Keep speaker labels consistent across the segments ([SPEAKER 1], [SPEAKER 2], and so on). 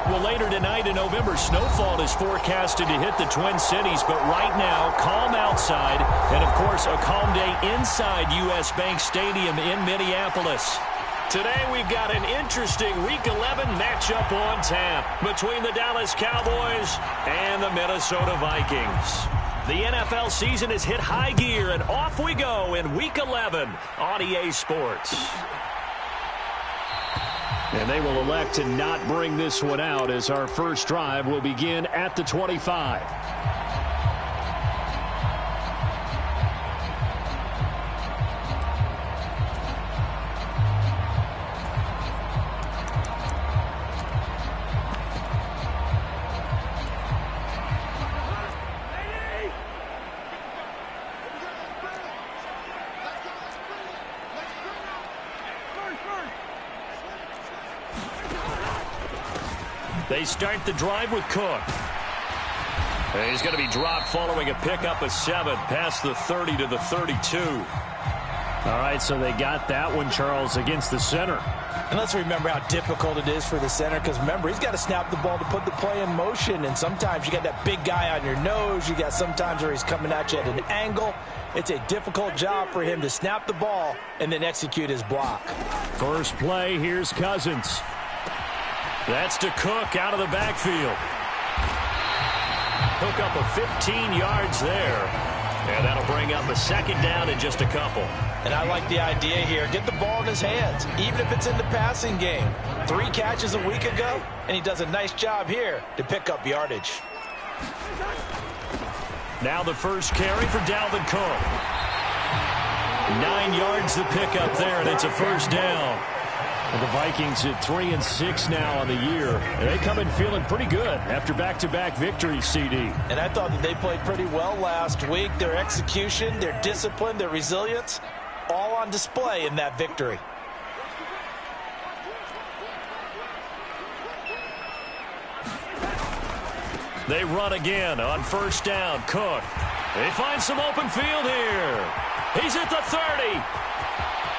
[SPEAKER 1] Well, later tonight, a November snowfall is forecasted to hit the Twin Cities, but right now, calm outside, and of course, a calm day inside U.S. Bank Stadium in Minneapolis. Today, we've got an interesting Week 11 matchup on tap between the Dallas Cowboys and the Minnesota Vikings. The NFL season has hit high gear, and off we go in Week 11 on EA Sports. And they will elect to not bring this one out as our first drive will begin at the 25. They start the drive with Cook. And he's going to be dropped following a pickup of 7 past the 30 to the 32. All right, so they got that one, Charles, against the center.
[SPEAKER 2] And let's remember how difficult it is for the center, because remember, he's got to snap the ball to put the play in motion, and sometimes you got that big guy on your nose. You got sometimes where he's coming at you at an angle. It's a difficult job for him to snap the ball and then execute his block.
[SPEAKER 1] First play, here's Cousins. That's to Cook out of the backfield. Hook up of 15 yards there. And that'll bring up a second down in just a couple.
[SPEAKER 2] And I like the idea here. Get the ball in his hands, even if it's in the passing game. 3 catches a week ago, and he does a nice job here to pick up yardage.
[SPEAKER 1] Now the first carry for Dalvin Cook. 9 yards to pick up there, and it's a first down. And the Vikings at 3-6 now on the year. And they come in feeling pretty good after back-to-back victories, CD.
[SPEAKER 2] And I thought that they played pretty well last week. Their execution, their discipline, their resilience, all on display in that victory.
[SPEAKER 1] They run again on first down. Cook. They find some open field here. He's at the 30.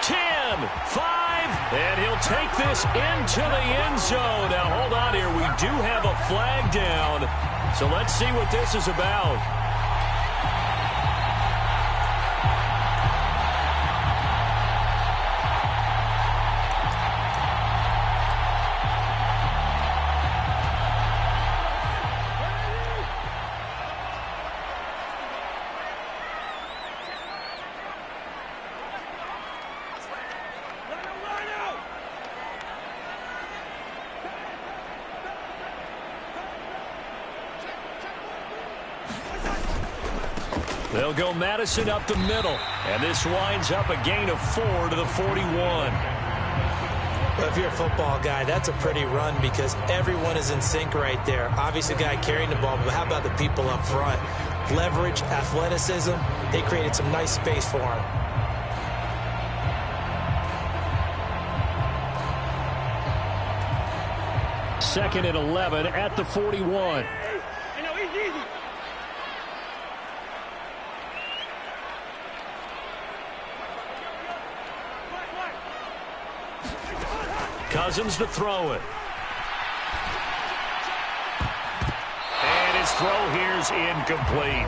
[SPEAKER 1] 10, 5, and he'll take this into the end zone. Now, hold on here. We do have a flag down, so let's see what this is about. They'll go Madison up the middle, and this winds up a gain of 4 to the 41.
[SPEAKER 2] Well, if you're a football guy, that's a pretty run because everyone is in sync right there. Obviously, the guy carrying the ball, but how about the people up front? Leverage, athleticism, they created some nice space for him.
[SPEAKER 1] Second and 11 at the 41. Cousins to throw it. And his throw here's incomplete.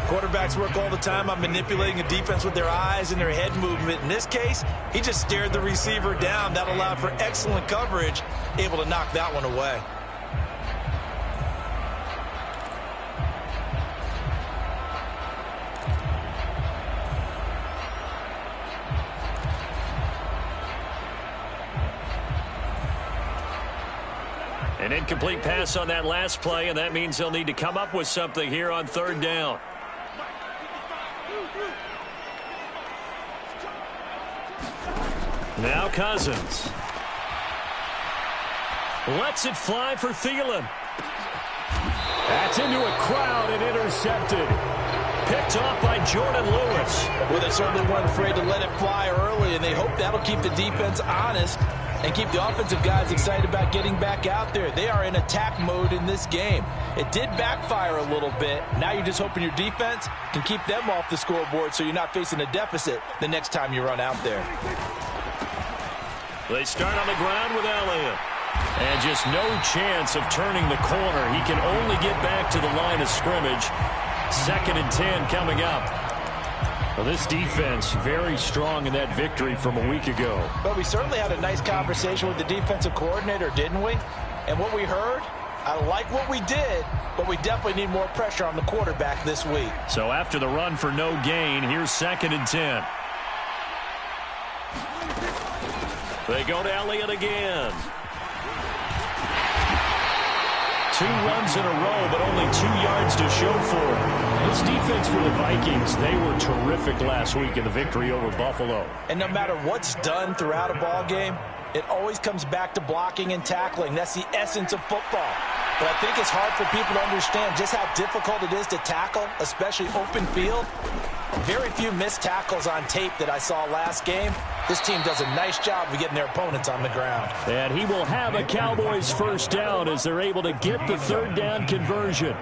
[SPEAKER 2] Quarterbacks work all the time on manipulating a defense with their eyes and their head movement. In this case, he just stared the receiver down. That allowed for excellent coverage, able to knock that one away.
[SPEAKER 1] An incomplete pass on that last play, and that means they'll need to come up with something here on third down. Now Cousins. Lets it fly for Thielen. That's into a crowd and intercepted. Picked off by Jordan Lewis.
[SPEAKER 2] Well, they certainly weren't afraid to let it fly early, and they hope that'll keep the defense honest and keep the offensive guys excited about getting back out there. They are in attack mode in this game. It did backfire a little bit. Now you're just hoping your defense can keep them off the scoreboard so you're not facing a deficit the next time you run out there.
[SPEAKER 1] They start on the ground with Elliott. And just no chance of turning the corner. He can only get back to the line of scrimmage. 2nd and 10 coming up. Well, this defense very strong in that victory from a week ago.
[SPEAKER 2] But we certainly had a nice conversation with the defensive coordinator, didn't we? And what we heard, I like what we did, but we definitely need more pressure on the quarterback this week.
[SPEAKER 1] So after the run for no gain, here's 2nd and 10. They go to Elliott again. 2 runs in a row, but only 2 yards to show for it. This defense for the Vikings, they were terrific last week in the victory over Buffalo.
[SPEAKER 2] And no matter what's done throughout a ball game, it always comes back to blocking and tackling. That's the essence of football. But I think it's hard for people to understand just how difficult it is to tackle, especially open field. Very few missed tackles on tape that I saw last game. This team does a nice job of getting their opponents on the ground.
[SPEAKER 1] And he will have a Cowboys first down as they're able to get the 3rd down conversion.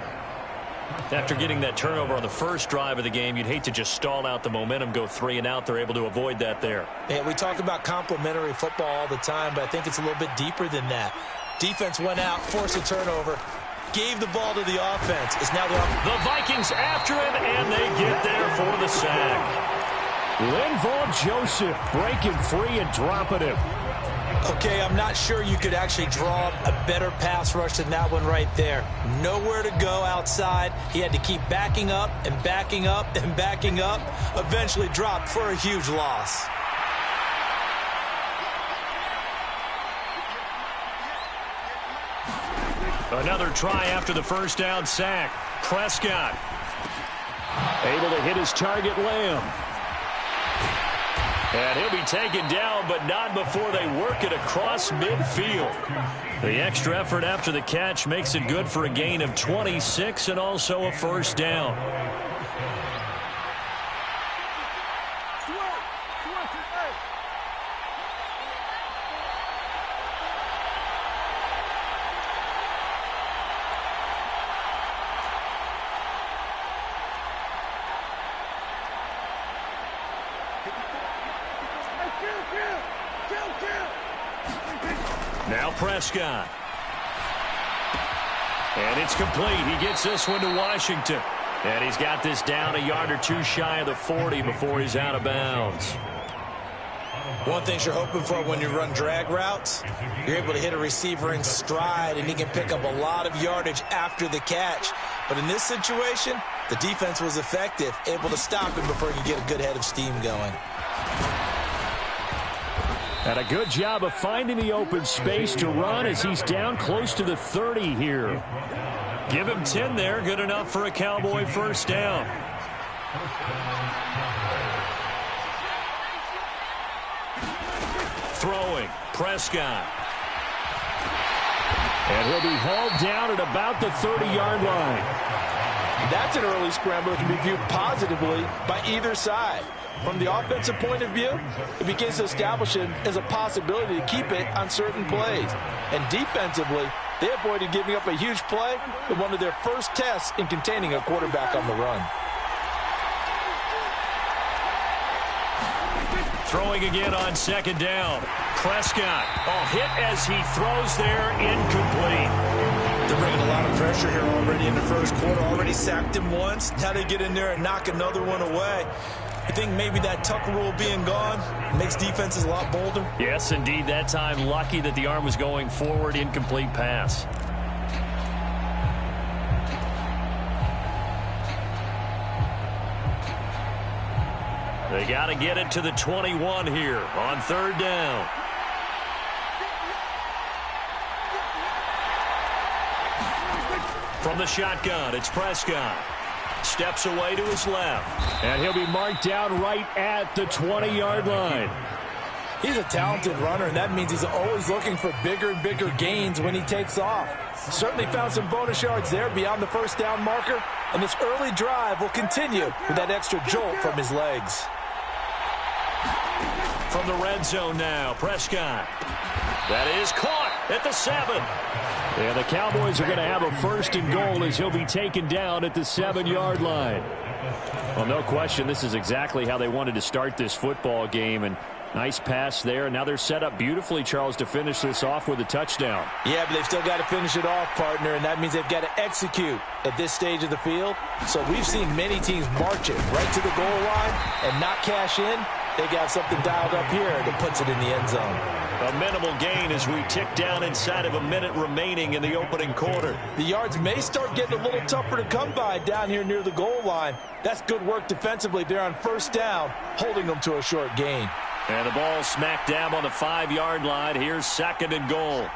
[SPEAKER 1] After getting that turnover on the first drive of the game, you'd hate to just stall out the momentum, go 3 and out. They're able to avoid that there.
[SPEAKER 2] Yeah, we talk about complementary football all the time, but I think it's a little bit deeper than that. Defense went out, forced a turnover, gave the ball to the offense. It's now
[SPEAKER 1] the Vikings after him, and they get there for the sack. Linval Joseph breaking free and dropping him.
[SPEAKER 2] Okay, I'm not sure you could actually draw a better pass rush than that one right there. Nowhere to go outside. He had to keep backing up and backing up and backing up. Eventually dropped for a huge loss.
[SPEAKER 1] Another try after the first down sack. Prescott able to hit his target, Lamb. And he'll be taken down, but not before they work it across midfield. The extra effort after the catch makes it good for a gain of 26 and also a first down. Now Prescott. And it's complete. He gets this one to Washington. And he's got this down a yard or 2 shy of the 40 before he's out of bounds.
[SPEAKER 2] One thing you're hoping for when you run drag routes, you're able to hit a receiver in stride, and he can pick up a lot of yardage after the catch. But in this situation, the defense was effective, able to stop him before he could get a good head of steam going.
[SPEAKER 1] And a good job of finding the open space to run as he's down close to the 30 here. Give him 10 there. Good enough for a Cowboy first down. Throwing. Prescott. And he'll be hauled down at about the 30-yard line.
[SPEAKER 2] That's an early scramble that can be viewed positively by either side. From the offensive point of view, it begins to establish it as a possibility to keep it on certain plays. And defensively, they avoided giving up a huge play in one of their first tests in containing a quarterback on the run.
[SPEAKER 1] Throwing again on 2nd down. Prescott, hit as he throws there, incomplete.
[SPEAKER 2] They're bringing a lot of pressure here already in the first quarter. Already sacked him once. Now they get in there and knock another one away. I think maybe that tuck rule being gone makes defenses a lot bolder.
[SPEAKER 1] Yes, indeed. That time, lucky that the arm was going forward. Incomplete pass. They got to get it to the 21 here on 3rd down. From the shotgun, it's Prescott. Steps away to his left. And he'll be marked down right at the 20-yard line.
[SPEAKER 2] He's a talented runner, and that means he's always looking for bigger and bigger gains when he takes off. Certainly found some bonus yards there beyond the first down marker, and this early drive will continue with that extra jolt from his legs.
[SPEAKER 1] From the red zone now, Prescott. That is caught at the 7. And the Cowboys are going to have a 1st and goal as he'll be taken down at the 7-yard line. Well, no question, this is exactly how they wanted to start this football game. And Nice pass there. Now they're set up beautifully, Charles, to finish this off with a touchdown.
[SPEAKER 2] Yeah, but they've still got to finish it off, partner, and that means they've got to execute at this stage of the field. So we've seen many teams march it right to the goal line and not cash in. They got something dialed up here that puts it in the end zone.
[SPEAKER 1] A minimal gain as we tick down inside of a minute remaining in the opening quarter.
[SPEAKER 2] The yards may start getting a little tougher to come by down here near the goal line. That's good work defensively there on first down, holding them to a short gain.
[SPEAKER 1] And the ball smack dab on the 5-yard line. Here's 2nd and goal.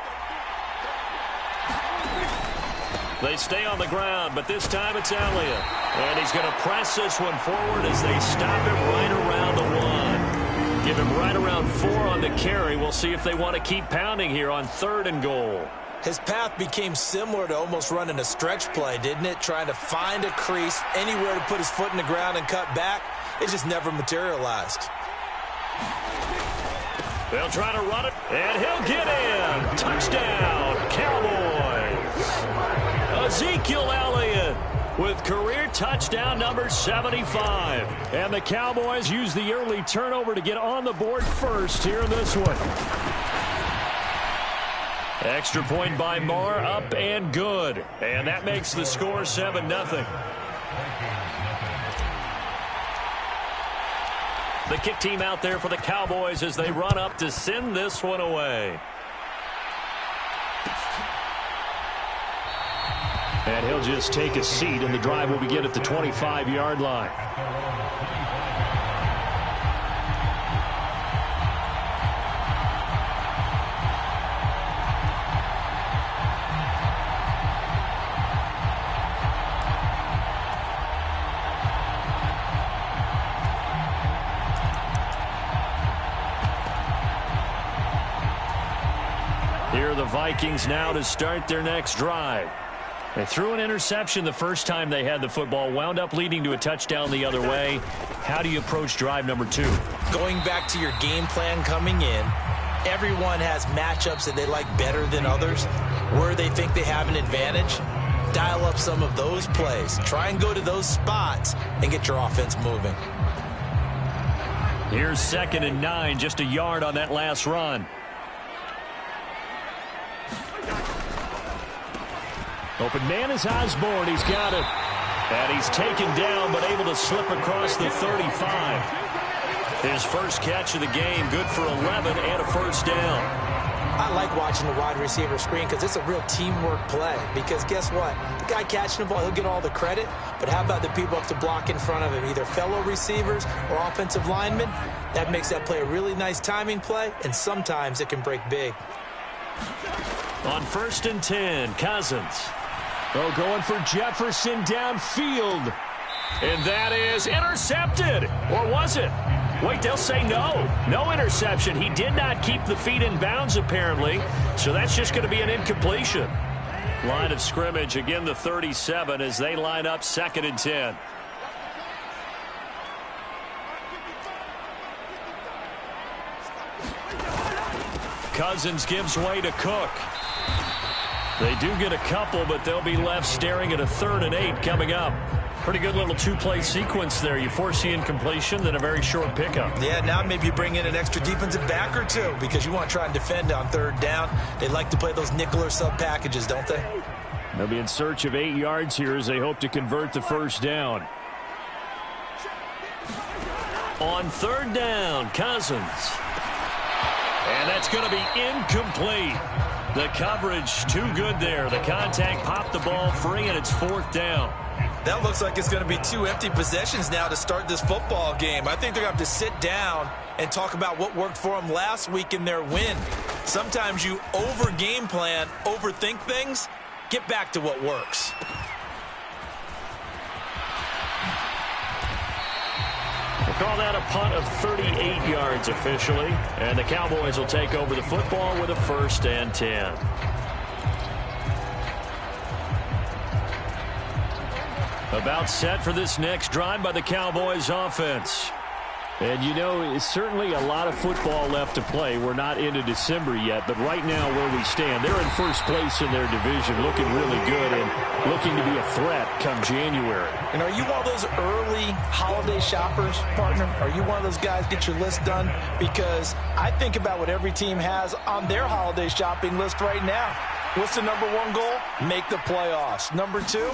[SPEAKER 1] They stay on the ground, but this time it's Elliott. And he's going to press this one forward as they stop it right around the 1. Give him right around 4 on the carry. We'll see if they want to keep pounding here on 3rd and goal.
[SPEAKER 2] His path became similar to almost running a stretch play, didn't it? Trying to find a crease, anywhere to put his foot in the ground and cut back. It just never materialized.
[SPEAKER 1] They'll try to run it, and he'll get in. Touchdown, Cowboys. Ezekiel Elliott with career touchdown number 75. And the Cowboys use the early turnover to get on the board first here in this one. Extra point by Marr, up and good. And that makes the score 7-0. The kick team out there for the Cowboys as they run up to send this one away. And he'll just take a seat, and the drive will begin at the 25-yard line. Here are the Vikings now to start their next drive. They threw an interception the first time they had the football, wound up leading to a touchdown the other way. How do you approach drive number 2?
[SPEAKER 2] Going back to your game plan coming in, everyone has matchups that they like better than others, where they think they have an advantage. Dial up some of those plays. Try and go to those spots and get your offense moving.
[SPEAKER 1] Here's 2nd and 9, just a yard on that last run. Open man is Osborne. He's got it. And he's taken down, but able to slip across the 35. His first catch of the game, good for 11 and a first down.
[SPEAKER 2] I like watching the wide receiver screen because it's a real teamwork play. Because guess what? The guy catching the ball, he'll get all the credit. But how about the people up to block in front of him, either fellow receivers or offensive linemen? That makes that play a really nice timing play, and sometimes it can break big.
[SPEAKER 1] On 1st and 10, Cousins. Oh, going for Jefferson downfield. And that is intercepted. Or was it? Wait, they'll say no. No interception. He did not keep the feet in bounds, apparently. So that's just going to be an incompletion. Line of scrimmage, again, the 37 as they line up 2nd and 10. Cousins gives way to Cook. They do get a couple, but they'll be left staring at a 3rd and 8 coming up. Pretty good little 2-play sequence there. You foresee incompletion, then a very short pickup.
[SPEAKER 2] Yeah, now maybe you bring in an extra defensive back or two because you want to try and defend on 3rd down. They like to play those nickel or sub packages, don't they?
[SPEAKER 1] They'll be in search of 8 yards here as they hope to convert the first down. On 3rd down, Cousins. And that's going to be incomplete. The coverage too good there. The contact popped the ball free, and it's 4th down.
[SPEAKER 2] That looks like it's going to be 2 empty possessions now to start this football game. I think they're going to have to sit down and talk about what worked for them last week in their win. Sometimes you over-game plan, overthink things. Get back to what works.
[SPEAKER 1] We'll call that a punt of 38 yards officially. And the Cowboys will take over the football with a 1st and 10. About set for this next drive by the Cowboys offense. And, you know, it's certainly a lot of football left to play. We're not into December yet, but right now where we stand, they're in first place in their division, looking really good and looking to be a threat come January.
[SPEAKER 2] And are you one of those early holiday shoppers, partner? Are you one of those guys get your list done? Because I think about what every team has on their holiday shopping list right now. What's the number one goal? Make the playoffs. Number 2,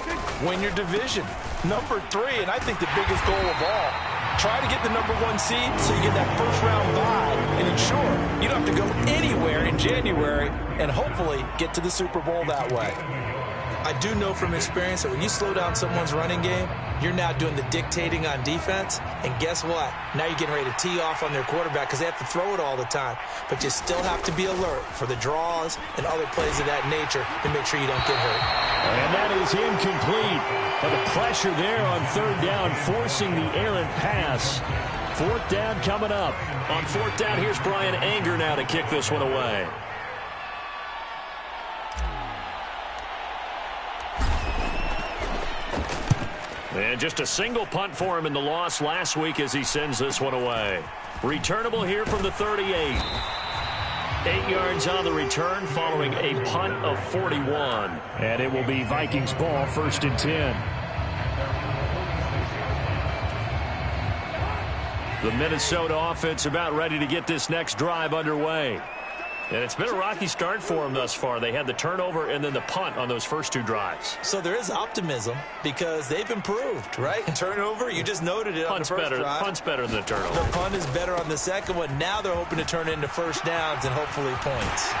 [SPEAKER 2] win your division. Number 3, and I think the biggest goal of all, try to get the number 1 seed so you get that first round bye and ensure you don't have to go anywhere in January and hopefully get to the Super Bowl that way. I do know from experience that when you slow down someone's running game, you're now doing the dictating on defense. And guess what? Now you're getting ready to tee off on their quarterback because they have to throw it all the time. But you still have to be alert for the draws and other plays of that nature to make sure you don't get hurt.
[SPEAKER 1] And that is incomplete. But the pressure there on 3rd down, forcing the errant pass. 4th down coming up. On 4th down, here's Brian Anger now to kick this one away. And just a single punt for him in the loss last week as he sends this one away. Returnable here from the 38. 8 yards on the return following a punt of 41. And it will be Vikings ball, 1st and 10. The Minnesota offense about ready to get this next drive underway. And it's been a rocky start for them thus far. They had the turnover and then the punt on those first 2 drives.
[SPEAKER 2] So there is optimism because they've improved, right? Turnover, you just noted it on the first drive.
[SPEAKER 1] Punt's better than the turnover.
[SPEAKER 2] The punt is better on the second one. Now they're hoping to turn into first downs and hopefully points.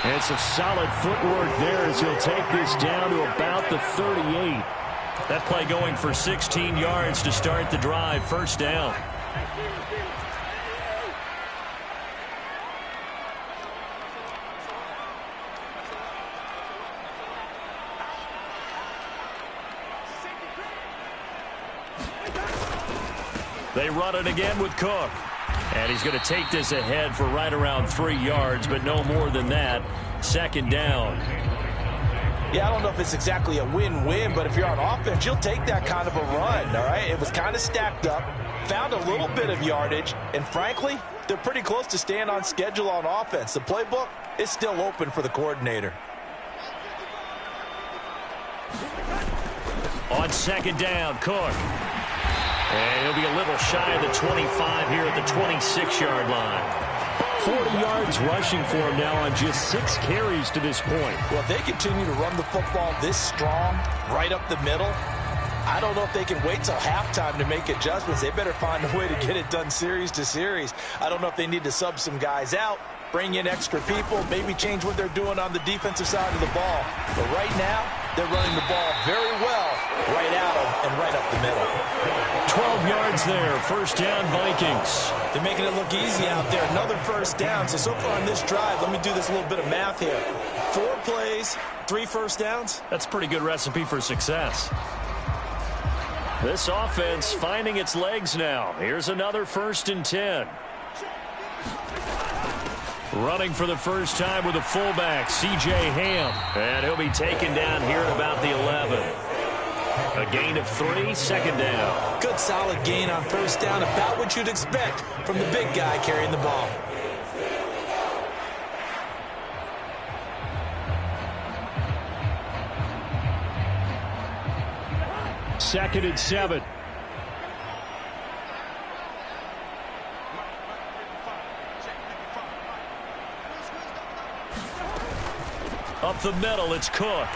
[SPEAKER 1] And some solid footwork there as he'll take this down to about the 38. That play going for 16 yards to start the drive. First down. They run it again with Cook. And he's going to take this ahead for right around 3 yards, but no more than that. 2nd down.
[SPEAKER 2] Yeah, I don't know if it's exactly a win-win, but if you're on offense, you'll take that kind of a run, all right? It was kind of stacked up, found a little bit of yardage, and frankly, they're pretty close to staying on schedule on offense. The playbook is still open for the coordinator.
[SPEAKER 1] On 2nd down, Cook. And he'll be a little shy of the 25 here at the 26-yard line. 40 yards rushing for him now on just 6 carries to this point.
[SPEAKER 2] Well, if they continue to run the football this strong, right up the middle, I don't know if they can wait till halftime to make adjustments. They better find a way to get it done series to series. I don't know if they need to sub some guys out, bring in extra people, maybe change what they're doing on the defensive side of the ball. But right now, they're running the ball very well right out of and right up the middle.
[SPEAKER 1] 12 yards there. First down, Vikings.
[SPEAKER 2] They're making it look easy out there. Another first down. So far on this drive, let me do this little bit of math here. 4 plays, 3 first downs.
[SPEAKER 1] That's a pretty good recipe for success. This offense finding its legs now. Here's another 1st and 10. Running for the first time with a fullback, C.J. Ham. And he'll be taken down here at about the 11. A gain of 3, 2nd down.
[SPEAKER 2] Good solid gain on first down, about what you'd expect from the big guy carrying the ball.
[SPEAKER 1] Second and 7. Up the middle, it's Cook.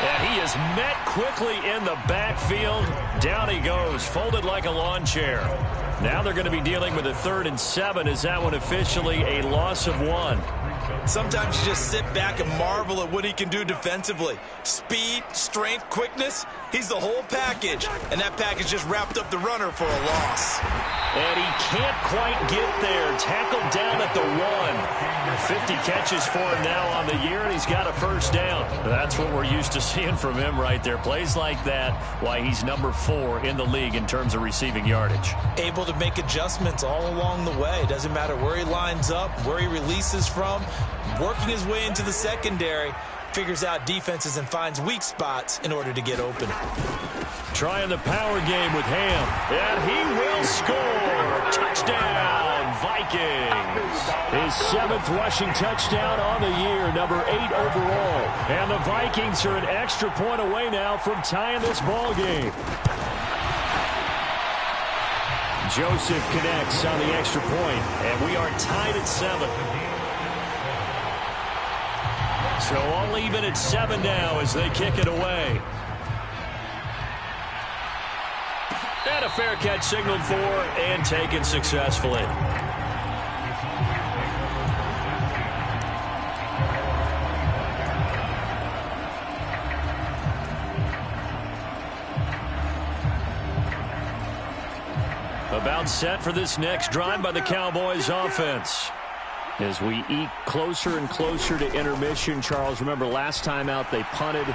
[SPEAKER 1] And he is met quickly in the backfield. Down he goes, folded like a lawn chair. Now they're going to be dealing with a 3rd and 7. Is that one officially a loss of 1?
[SPEAKER 2] Sometimes you just sit back and marvel at what he can do defensively. Speed, strength, quickness, he's the whole package. And that package just wrapped up the runner for a loss.
[SPEAKER 1] And he can't quite get there. Tackled down at the 1. 50 catches for him now on the year, and he's got a first down. That's what we're used to seeing from him right there. Plays like that, why he's number 4 in the league in terms of receiving yardage.
[SPEAKER 2] Able to make adjustments all along the way. Doesn't matter where he lines up, where he releases from. Working his way into the secondary, figures out defenses and finds weak spots in order to get open.
[SPEAKER 1] Trying the power game with Ham. And he will score. Touchdown, Vikings. His 7th rushing touchdown on the year, number 8 overall. And the Vikings are an extra point away now from tying this ball game. Joseph connects on the extra point, and we are tied at 7. So all even at 7 now as they kick it away. And a fair catch signaled for and taken successfully. About set for this next drive by the Cowboys offense. As we eke closer and closer to intermission, Charles, remember last time out they punted.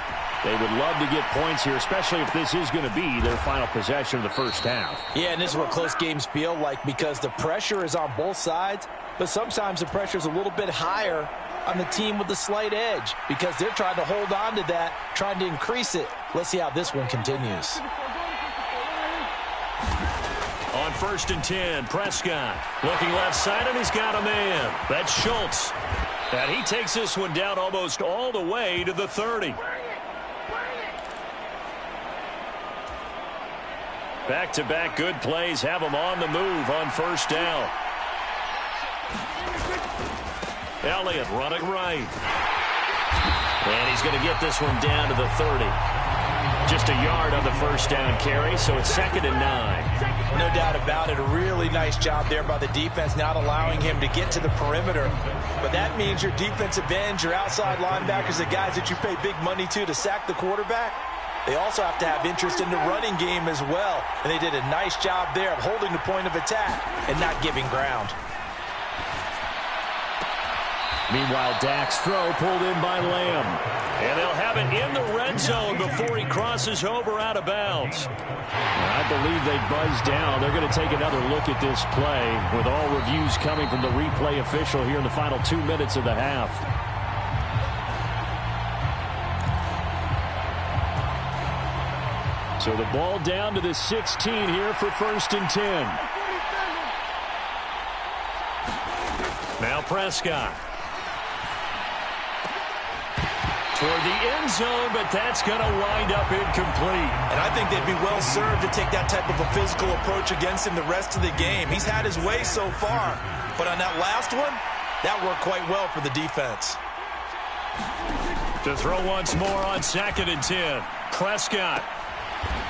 [SPEAKER 1] They would love to get points here, especially if this is going to be their final possession of the first half.
[SPEAKER 2] Yeah, and this is what close games feel like because the pressure is on both sides, but sometimes the pressure is a little bit higher on the team with the slight edge because they're trying to hold on to that, trying to increase it. Let's see how this one continues.
[SPEAKER 1] On 1st and 10, Prescott looking left side, and he's got a man. That's Schultz. And he takes this one down almost all the way to the 30. Back-to-back good plays have him on the move on 1st down. Elliott running right. And he's going to get this one down to the 30. Just a yard on the 1st down carry, so it's 2nd and 9.
[SPEAKER 2] No doubt about it. A really nice job there by the defense, not allowing him to get to the perimeter. But that means your defensive ends, your outside linebackers, the guys that you pay big money to sack the quarterback, they also have to have interest in the running game as well. And they did a nice job there of holding the point of attack and not giving ground.
[SPEAKER 1] Meanwhile, Dak's throw pulled in by Lamb. And they'll have it in the red zone before he crosses over out of bounds. I believe they buzzed down. They're going to take another look at this play with all reviews coming from the replay official here in the final 2 minutes of the half. So the ball down to the 16 here for 1st and 10. Now Prescott. Toward the end zone, but that's going to wind up incomplete.
[SPEAKER 2] And I think they'd be well served to take that type of a physical approach against him the rest of the game. He's had his way so far, but on that last one, that worked quite well for the defense.
[SPEAKER 1] To throw once more on 2nd and 10. Prescott.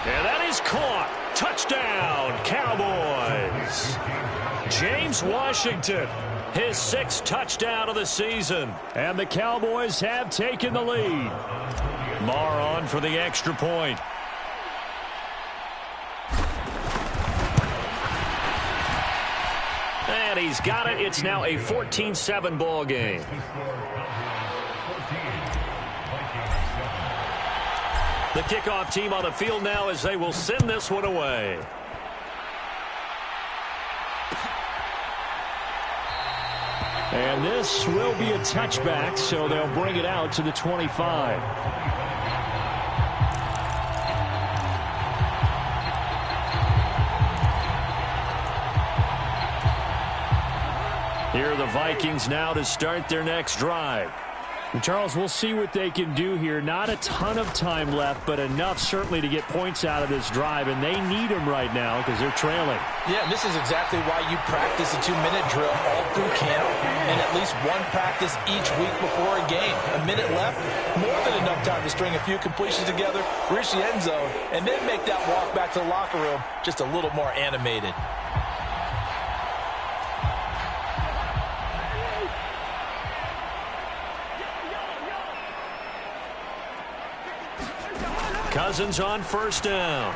[SPEAKER 1] And that is caught. Touchdown, Cowboys. James Washington. His 6th touchdown of the season. And the Cowboys have taken the lead. Marr on for the extra point. And he's got it. It's now a 14-7 ball game. The kickoff team on the field now as they will send this one away. And this will be a touchback, so they'll bring it out to the 25. Here are the Vikings now to start their next drive. And Charles, we'll see what they can do here. Not a ton of time left, but enough certainly to get points out of this drive, and they need them right now because they're trailing.
[SPEAKER 2] Yeah, this is exactly why you practice a 2-minute drill all through camp and at least one practice each week before a game. A minute left, more than enough time to string a few completions together, reach the end zone, and then make that walk back to the locker room just a little more animated.
[SPEAKER 1] Cousins on 1st down.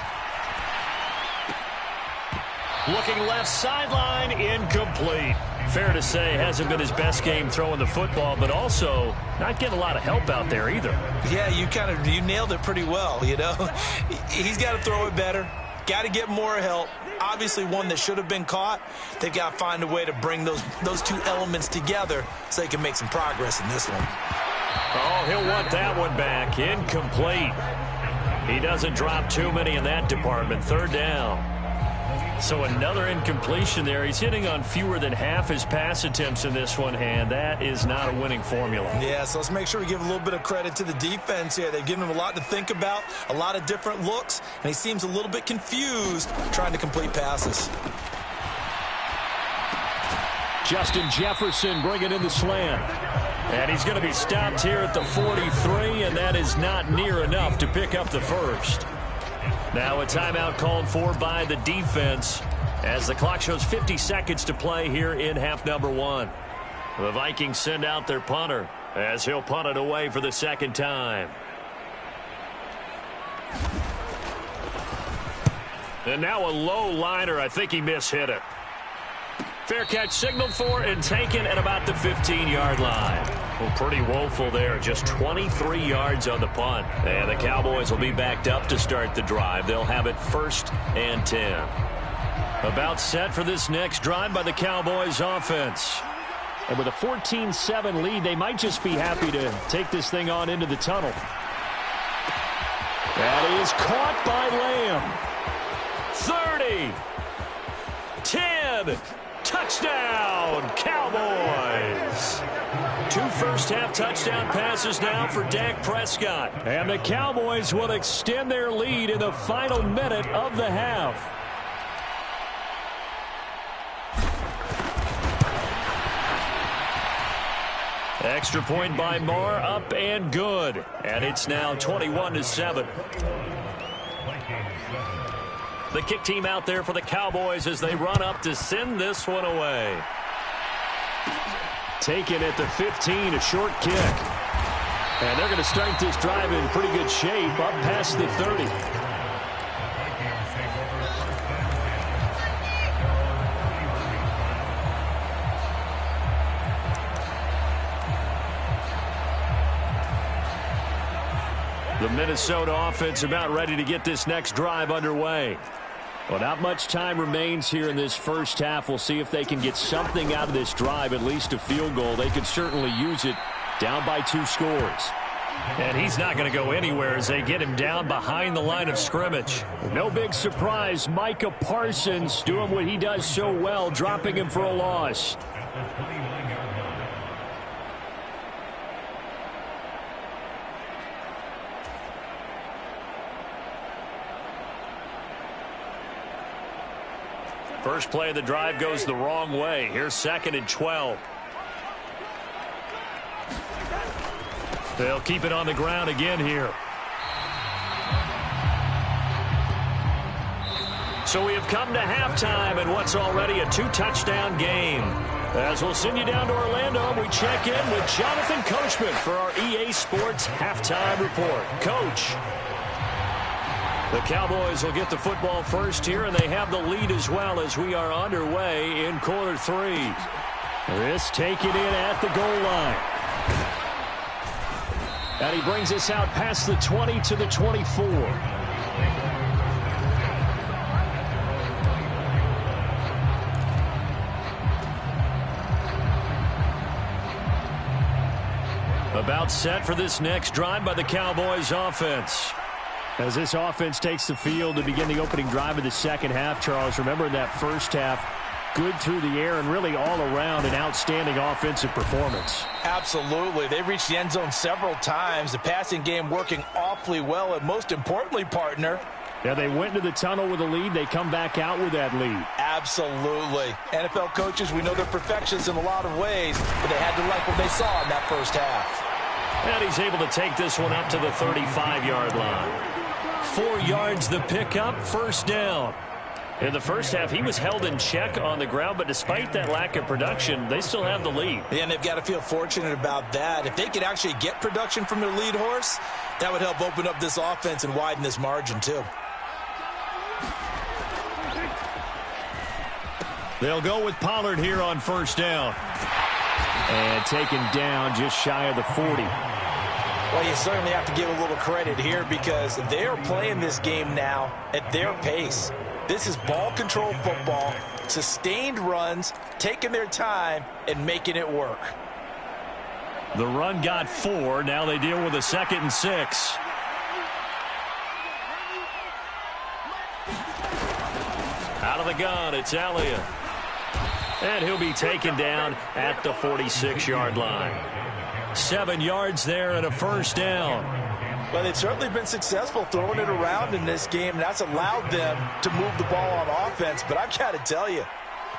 [SPEAKER 1] Looking left sideline, incomplete. Fair to say, hasn't been his best game throwing the football, but also not getting a lot of help out there either.
[SPEAKER 2] Yeah, you nailed it pretty well, you know. He's got to throw it better. Got to get more help. Obviously one that should have been caught. They've got to find a way to bring those two elements together so they can make some progress in this one.
[SPEAKER 1] Oh, he'll want that one back. Incomplete. He doesn't drop too many in that department. Third down. So another incompletion there. He's hitting on fewer than half his pass attempts in this one, and that is not a winning formula.
[SPEAKER 2] Yeah, so let's make sure we give a little bit of credit to the defense here. They've given him a lot to think about, a lot of different looks, and he seems a little bit confused trying to complete passes.
[SPEAKER 1] Justin Jefferson bringing in the slant. And he's going to be stopped here at the 43, and that is not near enough to pick up the first. Now a timeout called for by the defense as the clock shows 50 seconds to play here in half number one. The Vikings send out their punter as he'll punt it away for the second time. And now a low liner. I think he mishit it. Fair catch signaled for and taken at about the 15-yard line. Well, pretty woeful there. Just 23 yards on the punt. And the Cowboys will be backed up to start the drive. They'll have it 1st and 10. About set for this next drive by the Cowboys offense. And with a 14-7 lead, they might just be happy to take this thing on into the tunnel. That is caught by Lamb. 30. 10. Touchdown, Cowboys. 2 first-half touchdown passes now for Dak Prescott. And the Cowboys will extend their lead in the final minute of the half. Extra point by Moore, up and good. And it's now 21-7. The kick team out there for the Cowboys as they run up to send this one away. Taken at the 15, a short kick. And they're going to start this drive in pretty good shape, up past the 30. The Minnesota offense about ready to get this next drive underway. Well, not much time remains here in this first half. We'll see if they can get something out of this drive, at least a field goal. They could certainly use it down by 2 scores. And he's not going to go anywhere as they get him down behind the line of scrimmage. No big surprise. Micah Parsons doing what he does so well, dropping him for a loss. First play of the drive goes the wrong way. Here's 2nd and 12. They'll keep it on the ground again here. So we have come to halftime in what's already a 2-touchdown game. As we'll send you down to Orlando, we check in with Jonathan Coachman for our EA Sports Halftime Report. Coach. The Cowboys will get the football first here, and they have the lead as well as we are underway in quarter 3. This taken in at the goal line. And he brings us out past the 20 to the 24. About set for this next drive by the Cowboys offense. As this offense takes the field to begin the opening drive of the second half, Charles, remember that first half, good through the air and really all around an outstanding offensive performance.
[SPEAKER 2] Absolutely. They reached the end zone several times. The passing game working awfully well, and most importantly, partner.
[SPEAKER 1] Yeah, they went into the tunnel with a lead. They come back out with that lead.
[SPEAKER 2] Absolutely. NFL coaches, we know they're perfectionists in a lot of ways, but they had to like what they saw in that first half.
[SPEAKER 1] And he's able to take this one up to the 35-yard line. 4 yards the pickup, first down. In the first half, he was held in check on the ground, but despite that lack of production, they still have the lead.
[SPEAKER 2] Yeah, and they've got to feel fortunate about that. If they could actually get production from their lead horse, that would help open up this offense and widen this margin, too.
[SPEAKER 1] They'll go with Pollard here on first down. And taken down just shy of the 40.
[SPEAKER 2] Well, you certainly have to give a little credit here because they're playing this game now at their pace. This is ball control football, sustained runs, taking their time, and making it work.
[SPEAKER 1] The run got 4. Now they deal with a 2nd and 6. Out of the gun, it's Elliott. And he'll be taken down at the 46-yard line. 7 yards there and a first down.
[SPEAKER 2] Well, they've certainly been successful throwing it around in this game, and that's allowed them to move the ball on offense. But I've got to tell you,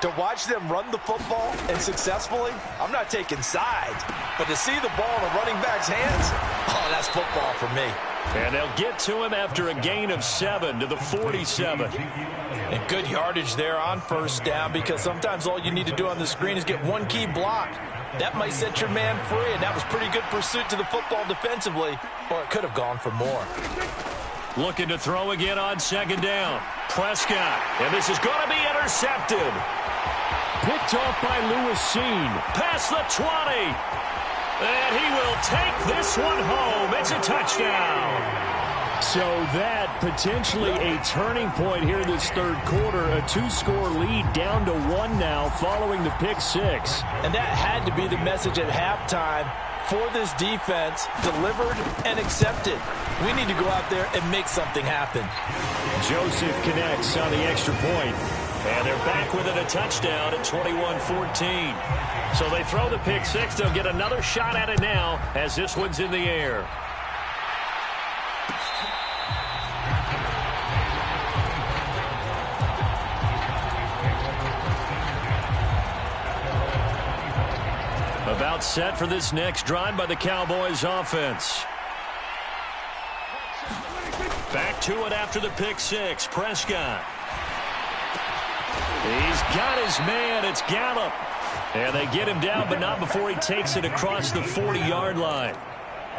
[SPEAKER 2] to watch them run the football and successfully, I'm not taking sides. But to see the ball in a running back's hands, oh, that's football for me.
[SPEAKER 1] And they'll get to him after a gain of 7 to the 47.
[SPEAKER 2] And good yardage there on first down, because sometimes all you need to do on the screen is get one key block. That might set your man free, and that was pretty good pursuit to the football defensively, or it could have gone for more.
[SPEAKER 1] Looking to throw again on second down. Prescott, and this is going to be intercepted. Picked off by Lewis Cine. Past the 20. And he will take this one home. It's a touchdown. So that potentially a turning point here in this third quarter. A 2-score lead down to 1 now following the pick 6.
[SPEAKER 2] And that had to be the message at halftime for this defense, delivered and accepted. We need to go out there and make something happen.
[SPEAKER 1] Joseph connects on the extra point. And they're back within a touchdown at 21-14. So they throw the pick 6. They'll get another shot at it now as this one's in the air. About set for this next drive by the Cowboys offense. Back to it after the pick 6. Prescott. He's got his man. It's Gallup. And they get him down, but not before he takes it across the 40-yard line.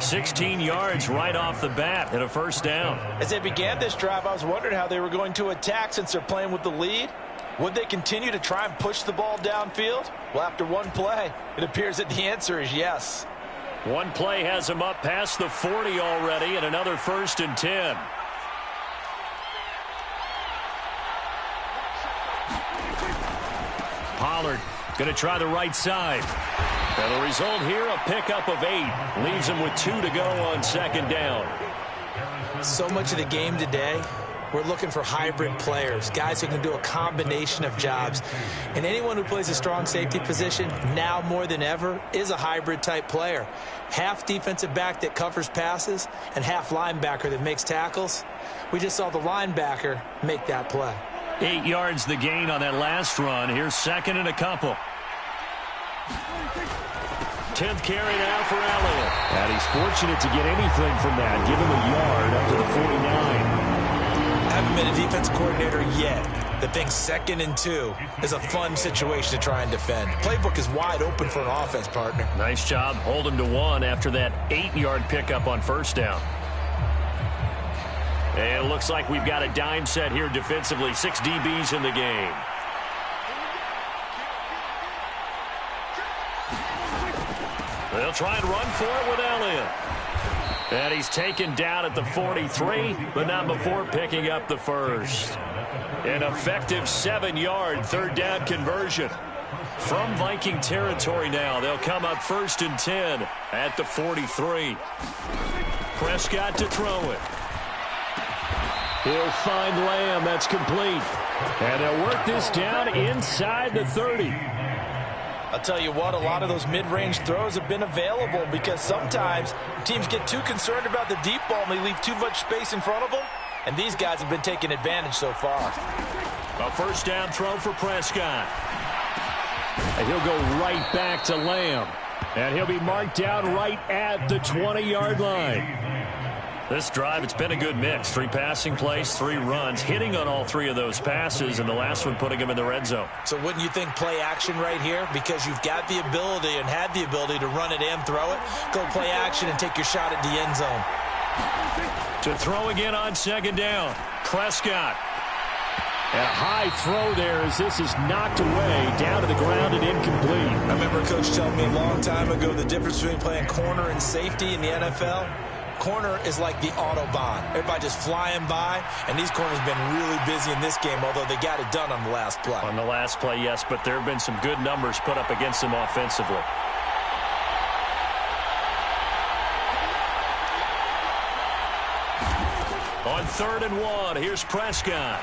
[SPEAKER 1] 16 yards right off the bat and a first down.
[SPEAKER 2] As they began this drive, I was wondering how they were going to attack since they're playing with the lead. Would they continue to try and push the ball downfield? Well, after one play, it appears that the answer is yes.
[SPEAKER 1] One play has him up past the 40 already, and another 1st and 10. Pollard going to try the right side. And the result here, a pickup of 8. Leaves him with 2 to go on second down.
[SPEAKER 3] So much of the game today, we're looking for hybrid players, guys who can do a combination of jobs. And anyone who plays a strong safety position, now more than ever, is a hybrid type player. Half defensive back that covers passes and half linebacker that makes tackles. We just saw the linebacker make that play.
[SPEAKER 1] 8 yards the gain on that last run. Here's second and a couple. 10th carry now for Elliott. And he's fortunate to get anything from that. Give him a yard up to the 49.
[SPEAKER 3] Haven't been a defense coordinator yet. The thing 2nd and 2 is a fun situation to try and defend. Playbook is wide open for an offense, partner.
[SPEAKER 1] Nice job. Hold him to 1 after that 8-yard pickup on first down. And it looks like we've got a dime set here defensively. 6 DBs in the game. They'll try and run for it with Elliott. And he's taken down at the 43, but not before picking up the first. An effective 7-yard third down conversion. From Viking territory now, they'll come up 1st and 10 at the 43. Prescott to throw it. He'll find Lamb. That's complete. And they'll work this down inside the 30.
[SPEAKER 2] I'll tell you what, a lot of those mid-range throws have been available because sometimes teams get too concerned about the deep ball and they leave too much space in front of them. And these guys have been taking advantage so far.
[SPEAKER 1] A first down throw for Prescott. And he'll go right back to Lamb. And he'll be marked down right at the 20-yard line. This drive, it's been a good mix. 3 passing plays, 3 runs, hitting on all 3 of those passes, and the last one putting him in the red zone.
[SPEAKER 3] So wouldn't you think play action right here? Because you've got the ability and had the ability to run it and throw it. Go play action and take your shot at the end zone.
[SPEAKER 1] To throw again on second down. Prescott. And a high throw there as this is knocked away, down to the ground and incomplete.
[SPEAKER 3] I remember Coach telling me a long time ago the difference between playing corner and safety in the NFL. Corner is like the Autobahn. Everybody just flying by, and these corners have been really busy in this game, although they got it done on the last play.
[SPEAKER 1] On the last play, yes, but there have been some good numbers put up against them offensively. On 3rd and 1, here's Prescott.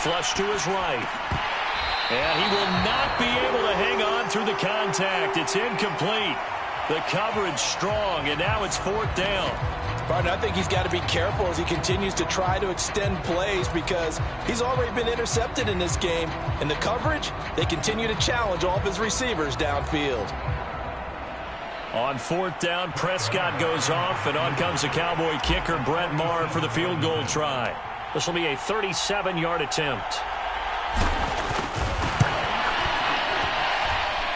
[SPEAKER 1] Flush to his right. And he will not be able to hang on through the contact. It's incomplete. The coverage strong, and now it's 4th down.
[SPEAKER 2] Barton, I think he's got to be careful as he continues to try to extend plays because he's already been intercepted in this game. And the coverage, they continue to challenge all of his receivers downfield.
[SPEAKER 1] On 4th down, Prescott goes off, and on comes the Cowboy kicker, Brett Maher, for the field goal try. This will be a 37-yard attempt.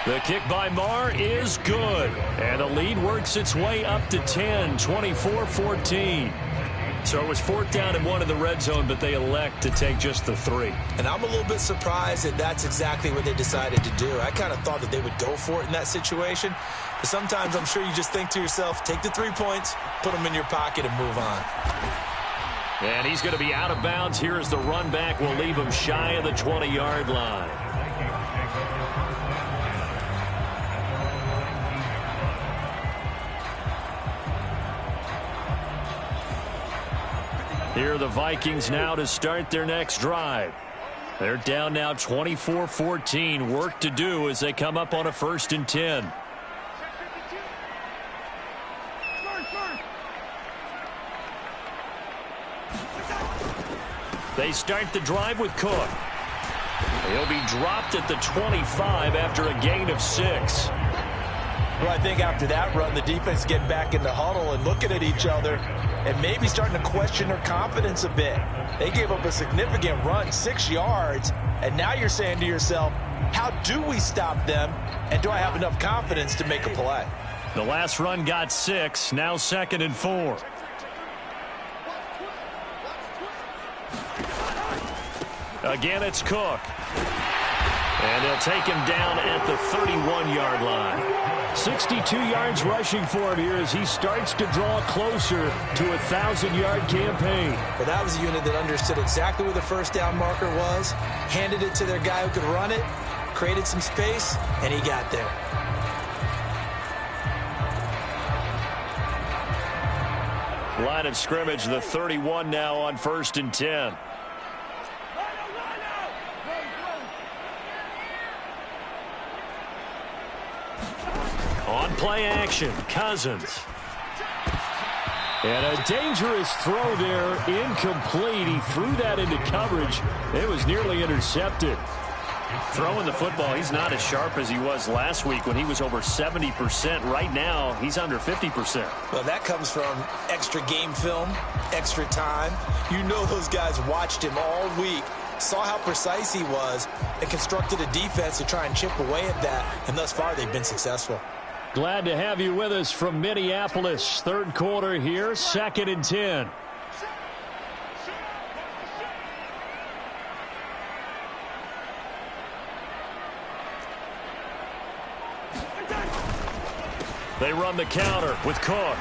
[SPEAKER 1] The kick by Maher is good. And the lead works its way up to 10, 24-14. So it was 4th down and 1 in the red zone, but they elect to take just the 3.
[SPEAKER 3] And I'm a little bit surprised that that's exactly what they decided to do. I kind of thought that they would go for it in that situation. But sometimes I'm sure you just think to yourself, take the 3 points, put them in your pocket, and move on.
[SPEAKER 1] And he's going to be out of bounds. Here's the run back. We'll leave him shy of the 20-yard line. Here are the Vikings now to start their next drive. They're down now 24-14. Work to do as they come up on a 1st and 10. They start the drive with Cook. He'll be dropped at the 25 after a gain of 6.
[SPEAKER 2] Well, I think after that run, the defense getting back in the huddle and looking at each other and maybe starting to question their confidence a bit. They gave up a significant run, 6 yards, and now you're saying to yourself, how do we stop them, and do I have enough confidence to make a play?
[SPEAKER 1] The last run got 6, now 2nd and 4. Again, it's Cook. And they'll take him down at the 31-yard line. 62 yards rushing for him here as he starts to draw closer to a 1,000-yard campaign.
[SPEAKER 3] Well, that was a unit that understood exactly where the 1st down marker was, handed it to their guy who could run it, created some space, and he got there.
[SPEAKER 1] Line of scrimmage, the 31 now on 1st and 10. On play action, Cousins. And a dangerous throw there, incomplete. He threw that into coverage. It was nearly intercepted. Throwing the football, he's not as sharp as he was last week when he was over 70%. Right now, he's under 50%.
[SPEAKER 3] Well, that comes from extra game film, extra time. You know those guys watched him all week, saw how precise he was, and constructed a defense to try and chip away at that. And thus far, they've been successful.
[SPEAKER 1] Glad to have you with us from Minneapolis. 3rd quarter here, 2nd and 10. They run the counter with Cook.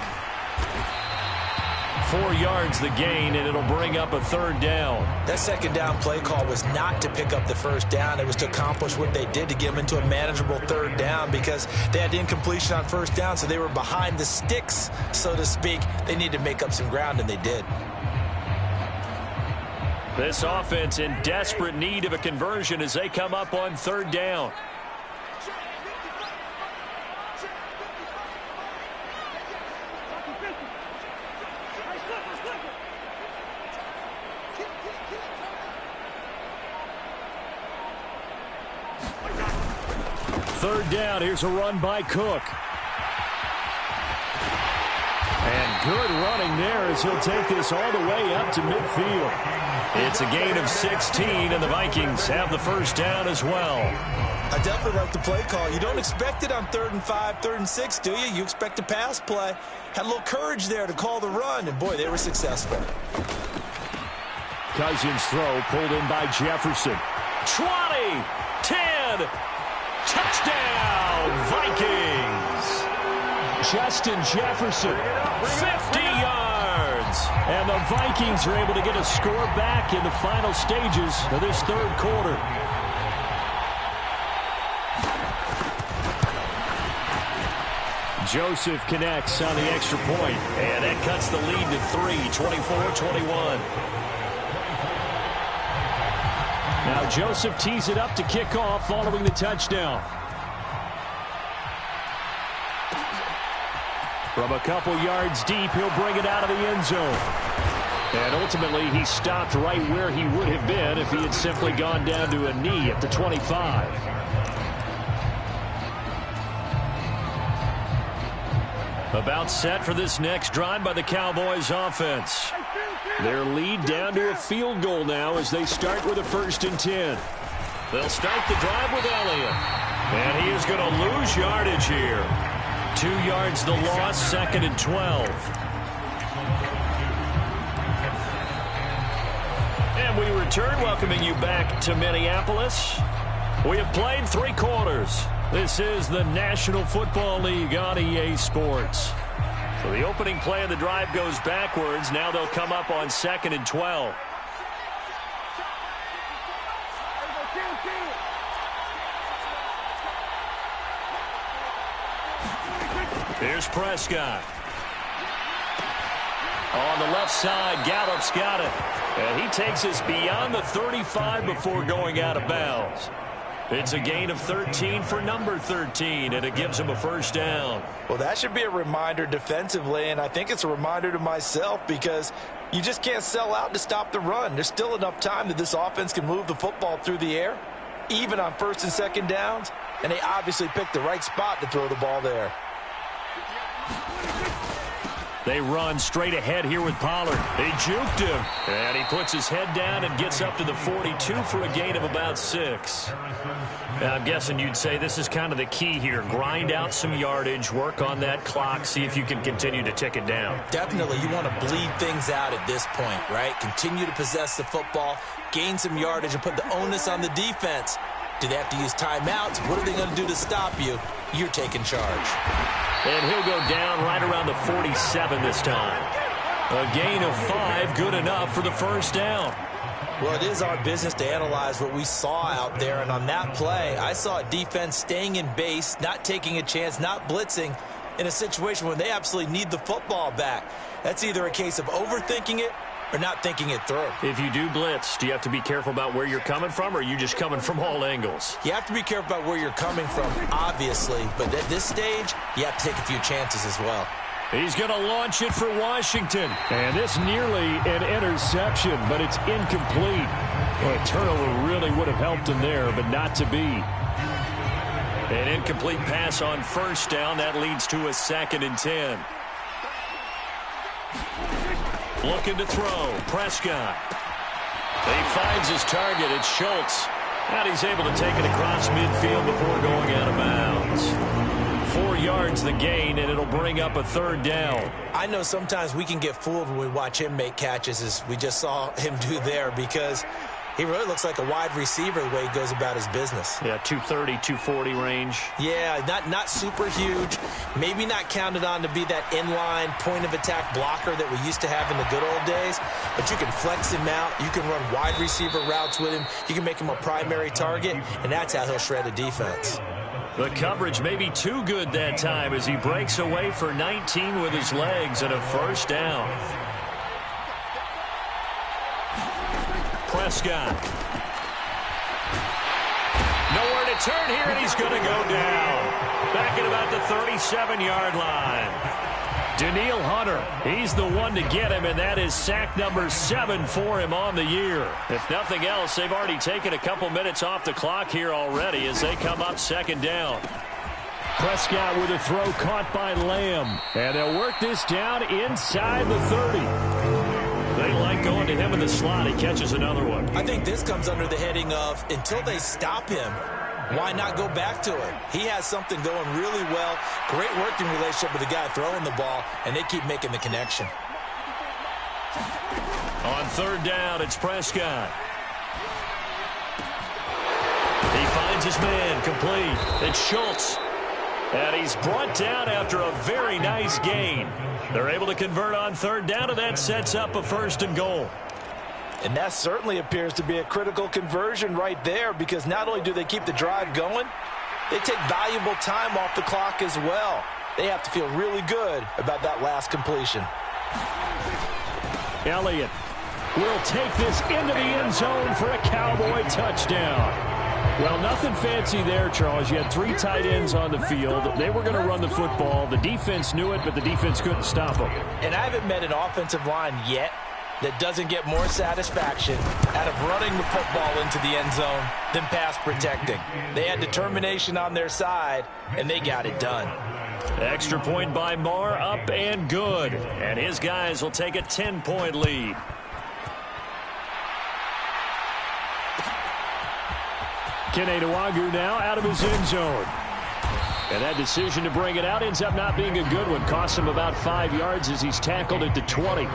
[SPEAKER 1] 4 yards the gain, and it'll bring up a 3rd down.
[SPEAKER 3] That 2nd down play call was not to pick up the 1st down. It was to accomplish what they did to get them into a manageable 3rd down because they had incompletion on 1st down, so they were behind the sticks, so to speak. They needed to make up some ground, and they did.
[SPEAKER 1] This offense in desperate need of a conversion as they come up on 3rd down. Third down, here's a run by Cook. And good running there as he'll take this all the way up to midfield. It's a gain of 16, and the Vikings have the 1st down as well.
[SPEAKER 3] I definitely like the play call. You don't expect it on 3rd and 5, 3rd and 6, do you? You expect a pass play. Had a little courage there to call the run, and boy, they were successful.
[SPEAKER 1] Cousins throw pulled in by Jefferson. 20, 10, touchdown, Vikings. Justin Jefferson, 50 yards. And the Vikings are able to get a score back in the final stages of this 3rd quarter. Joseph connects on the extra point, and that cuts the lead to 3, 24-21. Now Joseph tees it up to kick off following the touchdown. From a couple yards deep, he'll bring it out of the end zone. And ultimately, he stopped right where he would have been if he had simply gone down to a knee at the 25. About set for this next drive by the Cowboys offense. Their lead down to a field goal now as they start with a 1st and 10. They'll start the drive with Elliott. And he is going to lose yardage here. 2 yards the loss, 2nd and 12. And we return, welcoming you back to Minneapolis. We have played 3 quarters. This is the National Football League on EA Sports. So the opening play of the drive goes backwards. Now they'll come up on 2nd and 12. Here's Prescott. On the left side, Gallup's got it. And he takes us beyond the 35 before going out of bounds. It's a gain of 13 for number 13, and it gives him a 1st down.
[SPEAKER 3] Well, that should be a reminder defensively, and I think it's a reminder to myself because you just can't sell out to stop the run. There's still enough time that this offense can move the football through the air, even on 1st and 2nd downs, and they obviously picked the right spot to throw the ball there.
[SPEAKER 1] They run straight ahead here with Pollard. They juked him. And he puts his head down and gets up to the 42 for a gain of about 6. Now, I'm guessing you'd say this is kind of the key here. Grind out some yardage, work on that clock, see if you can continue to tick it down.
[SPEAKER 3] Definitely. You want to bleed things out at this point, right? Continue to possess the football, gain some yardage, and put the onus on the defense. Do they have to use timeouts? What are they going to do to stop you? You're taking charge.
[SPEAKER 1] And he'll go down right around the 47 this time. A gain of 5, good enough for the 1st down.
[SPEAKER 3] Well, it is our business to analyze what we saw out there, and on that play, I saw a defense staying in base, not taking a chance, not blitzing, in a situation where they absolutely need the football back. That's either a case of overthinking it or not thinking it through.
[SPEAKER 1] If you do blitz, do you have to be careful about where you're coming from, or are you just coming from all angles?
[SPEAKER 3] You have to be careful about where you're coming from, obviously, but at this stage, you have to take a few chances as well.
[SPEAKER 1] He's going to launch it for Washington. And this nearly an interception, but it's incomplete. Well, a turnover really would have helped him there, but not to be. An incomplete pass on 1st down. That leads to a 2nd and 10. Looking to throw. Prescott. He finds his target. It's Schultz. And he's able to take it across midfield before going out of bounds. 4 yards the gain, and it'll bring up a 3rd down. I know sometimes we can get fooled when we watch him make catches, as we just saw him do there, because he really looks like a wide receiver the way he goes about his business. Yeah, 230, 240 range.
[SPEAKER 3] Yeah, not super huge. Maybe not counted on to be that inline point-of-attack blocker that we used to have in the good old days. But you can flex him out. You can run wide receiver routes with him. You can make him a primary target, and that's how he'll shred a defense.
[SPEAKER 1] The coverage may be too good that time as he breaks away for 19 with his legs and a 1st down. Prescott. Nowhere to turn here, and he's going to go down. Back at about the 37-yard line. Danielle Hunter, he's the one to get him, and that is sack number 7 for him on the year. If nothing else, they've already taken a couple minutes off the clock here already as they come up 2nd down. Prescott with a throw caught by Lamb. And they'll work this down inside the 30. They like going to him in the slot. He catches another one.
[SPEAKER 3] I think this comes under the heading of until they stop him, why not go back to it? He has something going really well. Great working relationship with the guy throwing the ball, and they keep making the connection.
[SPEAKER 1] On 3rd down, it's Prescott. He finds his man, complete. It's Schultz. And he's brought down after a very nice gain. They're able to convert on 3rd down, and that sets up a 1st and goal.
[SPEAKER 3] And that certainly appears to be a critical conversion right there, because not only do they keep the drive going, they take valuable time off the clock as well. They have to feel really good about that last completion.
[SPEAKER 1] Elliott will take this into the end zone for a Cowboy touchdown. Well, nothing fancy there, Charles. You had 3 tight ends on the field. They were going to run the football. The defense knew it, but the defense couldn't stop them.
[SPEAKER 2] And I haven't met an offensive line yet that doesn't get more satisfaction out of running the football into the end zone than pass protecting. They had determination on their side, and they got it done.
[SPEAKER 1] Extra point by Marr, up and good. And his guys will take a 10-point lead. Kene Nwangwu now out of his end zone. And that decision to bring it out ends up not being a good one. Costs him about 5 yards as he's tackled at the 20.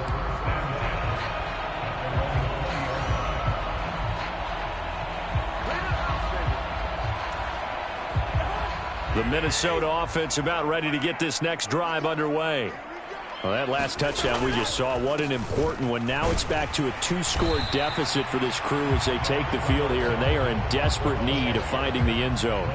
[SPEAKER 1] The Minnesota offense about ready to get this next drive underway. Well, that last touchdown we just saw, what an important one. Now it's back to a 2-score deficit for this crew as they take the field here, and they are in desperate need of finding the end zone.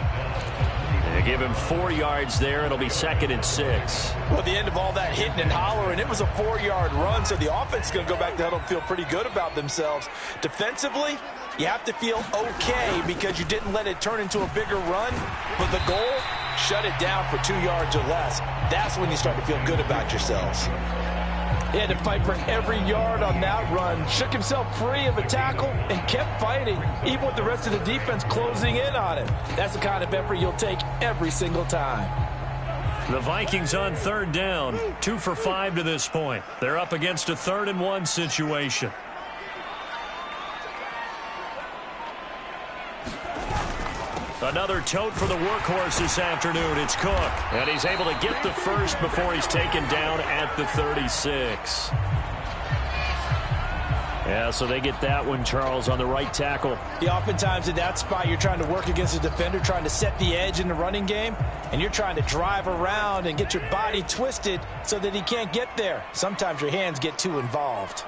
[SPEAKER 1] They give him 4 yards there. It'll be 2nd and 6.
[SPEAKER 2] Well, at the end of all that hitting and hollering, it was a 4-yard run, so the offense is going to go back to huddle and feel pretty good about themselves. Defensively, you have to feel okay because you didn't let it turn into a bigger run, but the goal, shut it down for 2 yards or less. That's when you start to feel good about yourselves. He had to fight for every yard on that run, shook himself free of a tackle, and kept fighting, even with the rest of the defense closing in on him. That's the kind of effort you'll take every single time.
[SPEAKER 1] The Vikings on 3rd down, 2 for 5 to this point. They're up against a 3rd and 1 situation. Another tote for the workhorse this afternoon. It's Cook. And he's able to get the first before he's taken down at the 36. Yeah, so they get that one, Charles, on the right tackle.
[SPEAKER 2] Yeah, oftentimes in that spot, you're trying to work against a defender, trying to set the edge in the running game, and you're trying to drive around and get your body twisted so that he can't get there. Sometimes your hands get too involved.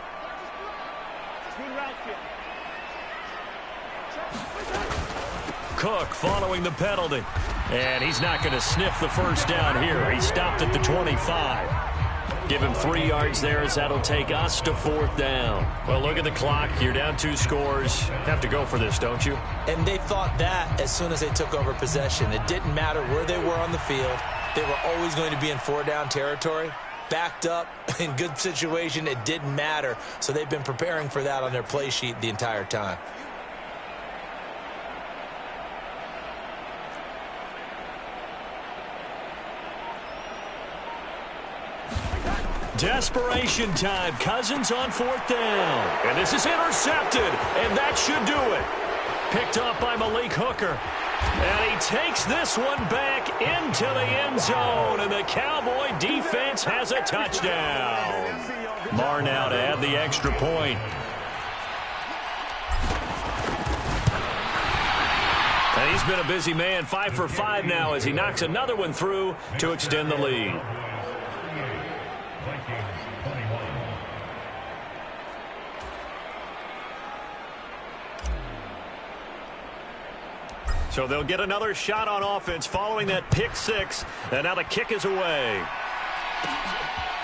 [SPEAKER 1] Cook following the penalty. And he's not going to sniff the first down here. He stopped at the 25. Give him 3 yards there as that'll take us to 4th down. Well, look at the clock. You're down 2 scores. Have to go for this, don't you?
[SPEAKER 3] And they thought that as soon as they took over possession. It didn't matter where they were on the field. They were always going to be in 4-down territory. Backed up, in good situation, it didn't matter. So they've been preparing for that on their play sheet the entire time.
[SPEAKER 1] Desperation time. Cousins on 4th down. And this is intercepted. And that should do it. Picked up by Malik Hooker. And he takes this one back into the end zone. And the Cowboy defense has a touchdown. Marr now to add the extra point. And he's been a busy man. 5 for 5 now as he knocks another one through to extend the lead. So they'll get another shot on offense following that pick 6. And now the kick is away.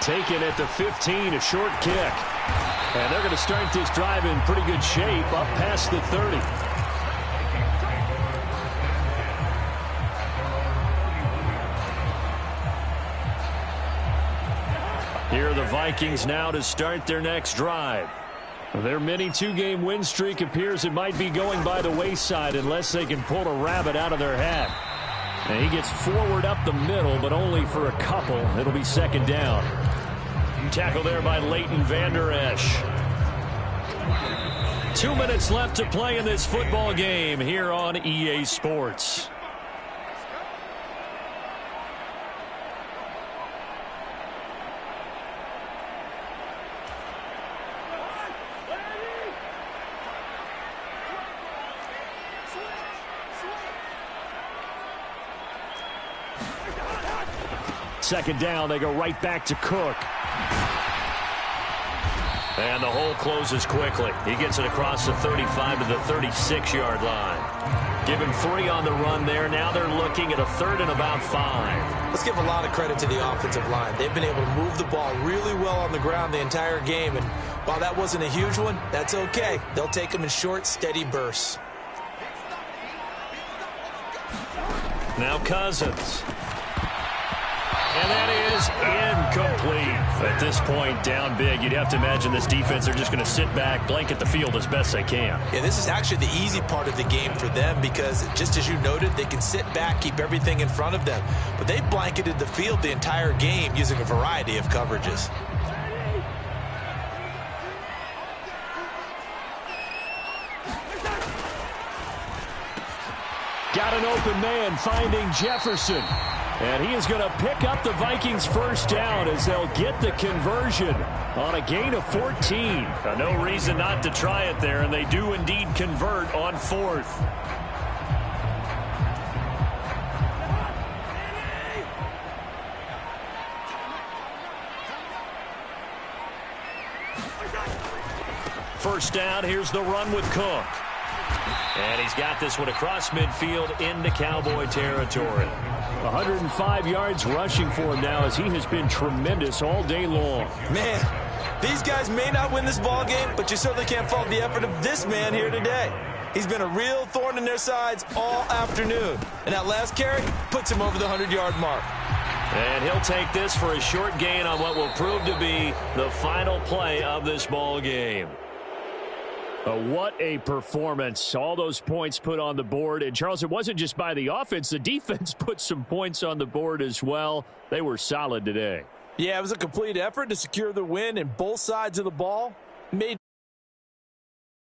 [SPEAKER 1] Taken at the 15, a short kick. And they're going to start this drive in pretty good shape up past the 30. Here are the Vikings now to start their next drive. Their mini 2-game win streak appears it might be going by the wayside unless they can pull a rabbit out of their hat. And he gets forward up the middle, but only for a couple. It'll be 2nd down. Tackle there by Leighton Vander Esch. 2 minutes left to play in this football game here on EA Sports. Second down, they go right back to Cook. And the hole closes quickly. He gets it across the 35 to the 36-yard line. Give him 3 on the run there. Now they're looking at a 3rd and about 5.
[SPEAKER 3] Let's give a lot of credit to the offensive line. They've been able to move the ball really well on the ground the entire game. And While that wasn't a huge one, that's okay. They'll take them in short, steady bursts.
[SPEAKER 1] Now Cousins. And that is incomplete. At this point, down big, you'd have to imagine this defense are just going to sit back, blanket the field as best they can.
[SPEAKER 3] Yeah, this is actually the easy part of the game for them because, just as you noted, they can sit back, keep everything in front of them. But they blanketed the field the entire game using a variety of coverages.
[SPEAKER 1] Got an open man finding Jefferson. And he is going to pick up the Vikings first down as they'll get the conversion on a gain of 14. No reason not to try it there, and they do indeed convert on fourth. First down, here's the run with Cook. And he's got this one across midfield into Cowboy territory. 105 yards rushing for him now as he has been tremendous all day long.
[SPEAKER 3] Man, these guys may not win this ball game, but you certainly can't fault the effort of this man here today. He's been a real thorn in their sides all afternoon. And that last carry puts him over the 100-yard mark.
[SPEAKER 1] And he'll take this for a short gain on what will prove to be the final play of this ball game. What a performance. All those points put on the board. And, Charles, it wasn't just by the offense. The defense put some points on the board as well. They were solid today.
[SPEAKER 3] Yeah, it was a complete effort to secure the win, and both sides of the ball made